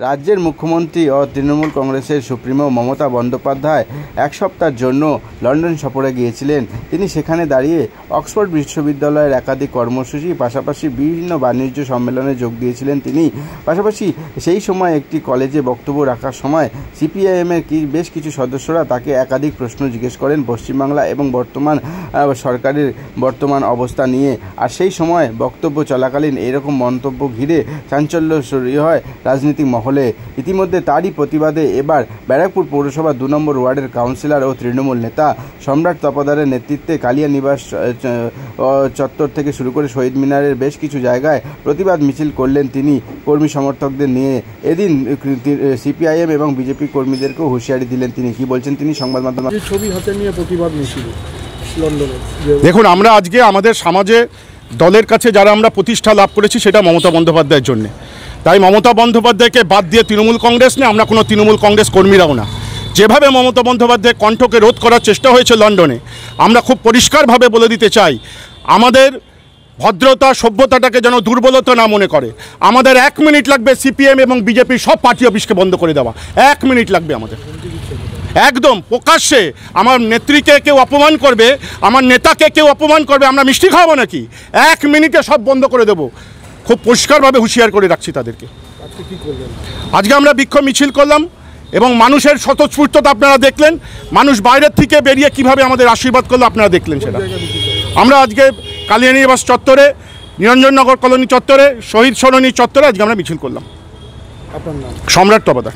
রাজ্যের মুখ্যমন্ত্রী ও তৃণমূল কংগ্রেসের সুপ্রিমো মমতা বন্দ্যোপাধ্যায় এক সপ্তাহের জন্য লন্ডন সফরে গিয়েছিলেন। তিনি সেখানে দাঁড়িয়ে অক্সফোর্ড বিশ্ববিদ্যালয়ের একাধিক কর্মসূচি পাশাপাশি বিভিন্ন বাণিজ্য সম্মেলনে যোগ দিয়েছিলেন তিনি। পাশাপাশি সেই সময় একটি কলেজে বক্তব্য রাখার সময় সিপিআইএমের বেশ কিছু সদস্যরা তাকে একাধিক প্রশ্ন জিজ্ঞেস করেন পশ্চিমবাংলা এবং বর্তমান সরকারের বর্তমান অবস্থা নিয়ে। আর সেই সময় বক্তব্য চলাকালীন এরকম মন্তব্য ঘিরে চাঞ্চল্য শুরু হয় রাজনীতিক মহলে। ইতিমধ্যে তারই প্রতিবাদে এবার ব্যারাকপুর পৌরসভা 2 নম্বর ওয়ার্ডের কাউন্সিলর ও তৃণমূল নেতা সম্রাট তপোদারের নেতৃত্বে কালিয়া নিবাস চত্বর থেকে শুরু করে শহীদ মিনারের বেশ কিছু জায়গায় প্রতিবাদ মিছিল করলেন তিনি কর্মী সমর্থকদের নিয়ে। এদিন সিপিআইএম এবং বিজেপি কর্মীদেরকেও হুঁশিয়ারি দিলেন তিনি। কি বলছেন তিনি সংবাদ মাধ্যমে? ছবি হাতে নিয়ে প্রতিবাদ মিছিল লন্ডনে। দেখুন, আমরা আজকে আমাদের সমাজে দলের কাছে যারা আমরা প্রতিষ্ঠা লাভ করেছি সেটা মমতা বন্দ্যোপাধ্যায়ের জন্য। তাই মমতা বন্দ্যোপাধ্যায়কে বাদ দিয়ে তৃণমূল কংগ্রেস নেই, আমরা কোনো তৃণমূল কংগ্রেস কর্মীরাও না। যেভাবে মমতা বন্দ্যোপাধ্যায়ের কণ্ঠকে রোধ করার চেষ্টা হয়েছে লন্ডনে, আমরা খুব পরিষ্কারভাবে বলে দিতে চাই, আমাদের ভদ্রতা সভ্যতাটাকে যেন দুর্বলতা না মনে করে। আমাদের 1 মিনিট লাগবে সিপিএম এবং বিজেপির সব পার্টি অফিসকে বন্ধ করে দেওয়া। 1 মিনিট লাগবে আমাদের। একদম প্রকাশ্যে আমার নেত্রীকে কেউ অপমান করবে, আমার নেতাকে কেউ অপমান করবে, আমরা মিষ্টি খাওয়াবো নাকি? 1 মিনিটে সব বন্ধ করে দেবো। খুব পরিষ্কারভাবে হুঁশিয়ার করে রাখছি তাদেরকে। আজকে আমরা বিক্ষোভ মিছিল করলাম এবং মানুষের স্বতঃস্ফূর্ততা আপনারা দেখলেন। মানুষ বাইরের থেকে বেরিয়ে কিভাবে আমাদের আশীর্বাদ করলো আপনারা দেখলেন সেটা। আমরা আজকে কালিয়া নিবাস চত্বরে, নিরঞ্জননগর কলোনি চত্বরে, শহীদ সরণী চত্বরে আজকে আমরা মিছিল করলাম। সম্রাট তপোদার।